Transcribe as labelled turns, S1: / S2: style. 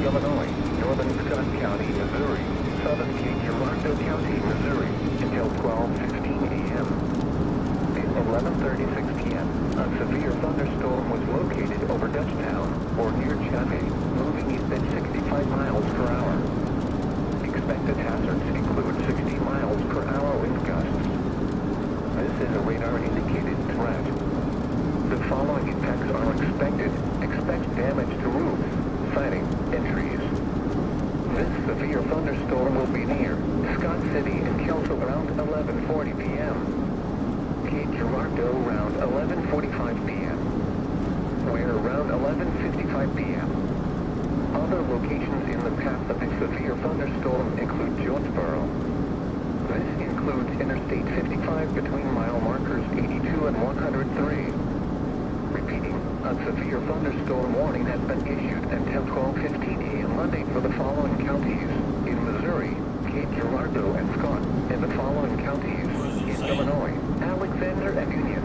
S1: Illinois, northern Scott County, Missouri, southern Cape Girardeau County, Missouri, until 12:15 a.m. At 11:36 p.m., a severe thunderstorm was located over Dutchtown, or near Chaffee, moving east at 65 miles per hour. Expected hazards include 60 miles per hour wind gusts. This is a radar-indicated threat. The following impacts are expected. Expect damage to roofs, siding, and trees. This severe thunderstorm will be near Scott City and Kelso around 11:40 p.m. Cape Girardeau around 11:45 p.m. Ware around 11:55 p.m. Other locations in the path of the severe thunderstorm include Jonesboro. This includes Interstate 55 between mile markers 82 and 103. Repeating, a severe thunderstorm warning has been issued until 12:15 a.m. Monday for the following counties in Missouri, Cape Girardeau and Scott, and the following counties in Illinois, Alexander and Union.